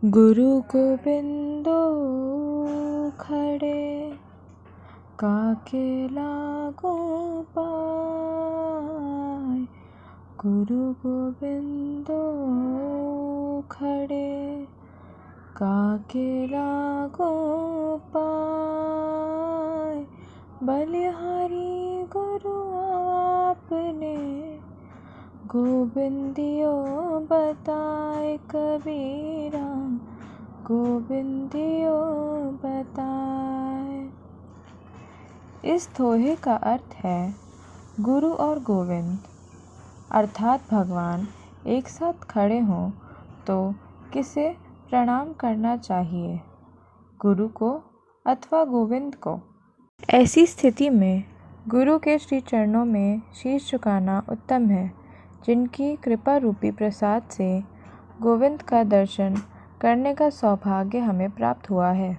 गुरु गोबिंदो खड़े, काके लागो पाय। गुरु गोबिंदो खड़े, काके लागो पाय। बलिहारी गुरु आपने, गोविंदियो बताए कबीरा, गोविंदियो बताए। इस दोहे का अर्थ है गुरु और गोविंद अर्थात भगवान एक साथ खड़े हों तो किसे प्रणाम करना चाहिए, गुरु को अथवा गोविंद को। ऐसी स्थिति में गुरु के श्री चरणों में शीश झुकाना उत्तम है, जिनकी कृपा रूपी प्रसाद से गोविंद का दर्शन करने का सौभाग्य हमें प्राप्त हुआ है।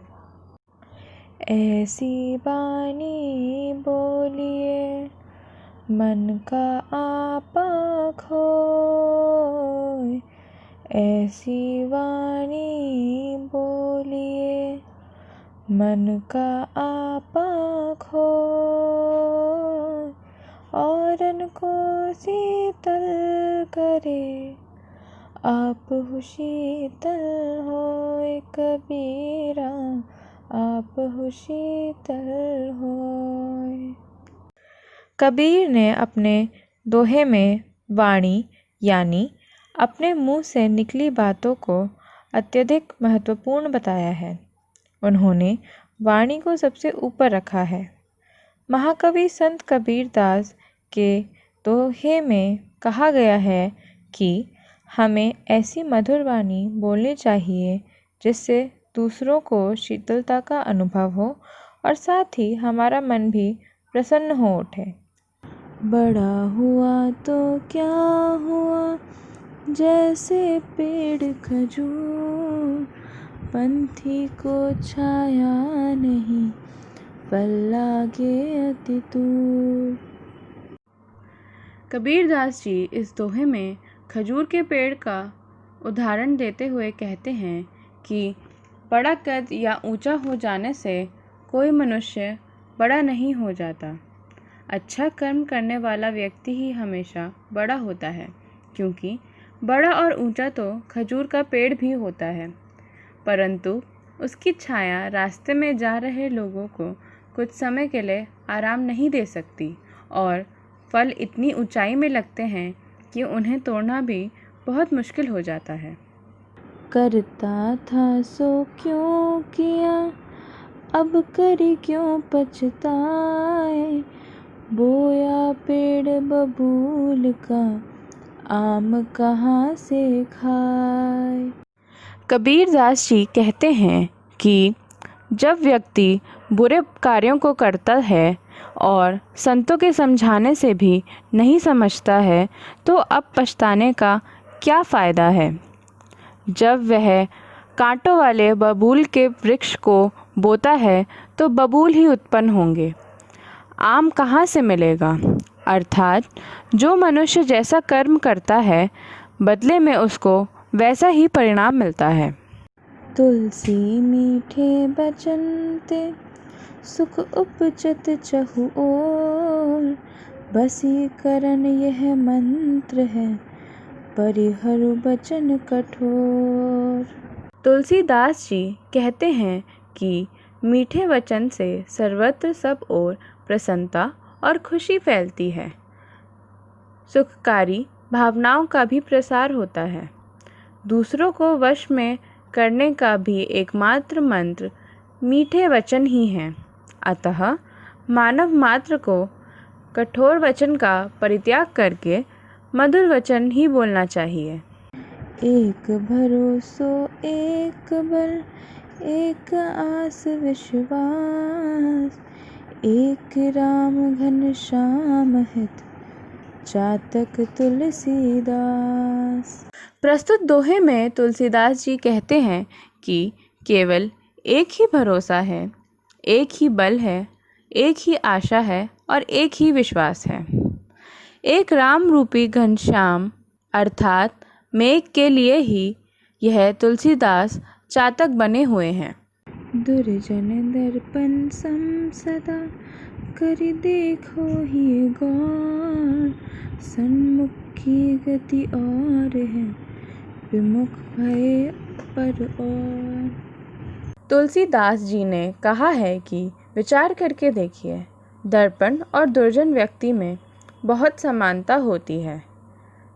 ऐसी बानी बोलिए मन का आपा खोए। ऐसी वाणी बोलिए मन का आपा खोए। औरन को शीतल करे, आप हो शीतल होए कबीरा, आप हो शीतल होए। कबीर ने अपने दोहे में वाणी यानी अपने मुंह से निकली बातों को अत्यधिक महत्वपूर्ण बताया है। उन्होंने वाणी को सबसे ऊपर रखा है। महाकवि संत कबीरदास के दोहे में कहा गया है कि हमें ऐसी मधुर वाणी बोलनी चाहिए जिससे दूसरों को शीतलता का अनुभव हो और साथ ही हमारा मन भी प्रसन्न हो उठे। बड़ा हुआ तो क्या हुआ, जैसे पेड़ खजूर, पंथी को छाया नहीं, फल लागे अति दूर। कबीरदास जी इस दोहे में खजूर के पेड़ का उदाहरण देते हुए कहते हैं कि बड़ा कद या ऊंचा हो जाने से कोई मनुष्य बड़ा नहीं हो जाता। अच्छा कर्म करने वाला व्यक्ति ही हमेशा बड़ा होता है, क्योंकि बड़ा और ऊंचा तो खजूर का पेड़ भी होता है, परंतु उसकी छाया रास्ते में जा रहे लोगों को कुछ समय के लिए आराम नहीं दे सकती और फल इतनी ऊंचाई में लगते हैं कि उन्हें तोड़ना भी बहुत मुश्किल हो जाता है। करता था सो क्यों किया, अब करी क्यों पछताए। बोया पेड़ बबूल का, आम कहाँ से खाए। कबीरदास जी कहते हैं कि जब व्यक्ति बुरे कार्यों को करता है और संतों के समझाने से भी नहीं समझता है तो अब पछताने का क्या फ़ायदा है। जब वह कांटों वाले बबूल के वृक्ष को बोता है तो बबूल ही उत्पन्न होंगे, आम कहाँ से मिलेगा। अर्थात जो मनुष्य जैसा कर्म करता है बदले में उसको वैसा ही परिणाम मिलता है। तुलसी मीठे बचन ते, सुख उपजत चहु ओर। बसीकरण यह मंत्र है, परिहरु बचन कठोर। तुलसीदास जी कहते हैं कि मीठे वचन से सर्वत्र सब ओर प्रसन्नता और खुशी फैलती है। सुखकारी भावनाओं का भी प्रसार होता है। दूसरों को वश में करने का भी एकमात्र मंत्र मीठे वचन ही हैं। अतः मानव मात्र को कठोर वचन का परित्याग करके मधुर वचन ही बोलना चाहिए। एक भरोसो एक बल, एक आस विश्वास। एक राम घन श्याम हित, चातक तुलसीदास। प्रस्तुत दोहे में तुलसीदास जी कहते हैं कि केवल एक ही भरोसा है, एक ही बल है, एक ही आशा है और एक ही विश्वास है। एक राम रूपी घनश्याम अर्थात मेघ के लिए ही यह तुलसीदास चातक बने हुए हैं। दुर्जन दर्पण सम सदा करि देखो ही गौर, सन्मुख की गति और है विमुख भय पर और। तुलसीदास जी ने कहा है कि विचार करके देखिए, दर्पण और दुर्जन व्यक्ति में बहुत समानता होती है।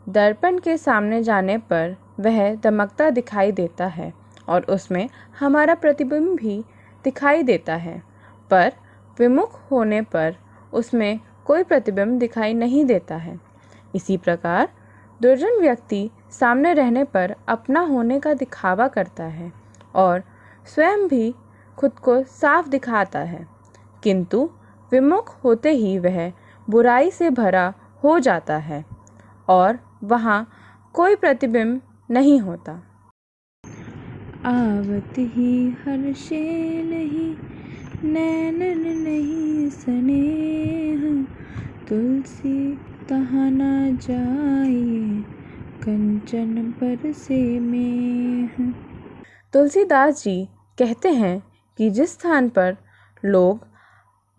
दर्पण के सामने जाने पर वह दमकता दिखाई देता है और उसमें हमारा प्रतिबिंब भी दिखाई देता है, पर विमुख होने पर उसमें कोई प्रतिबिंब दिखाई नहीं देता है। इसी प्रकार दुर्जन व्यक्ति सामने रहने पर अपना होने का दिखावा करता है और स्वयं भी खुद को साफ दिखाता है, किंतु विमुख होते ही वह बुराई से भरा हो जाता है और वहाँ कोई प्रतिबिंब नहीं होता। आवत ही हर्षे नहीं, नैनन नहीं स्नेह, तुलसी तहाँ न जाइए, कंचन पर से मेह। तुलसीदास जी कहते हैं कि जिस स्थान पर लोग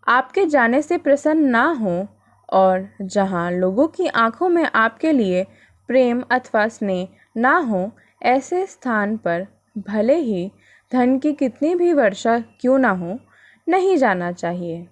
आपके जाने से प्रसन्न ना हो और जहाँ लोगों की आंखों में आपके लिए प्रेम अथवा स्नेह ना हो, ऐसे स्थान पर भले ही धन की कितनी भी वर्षा क्यों ना हो, नहीं जाना चाहिए।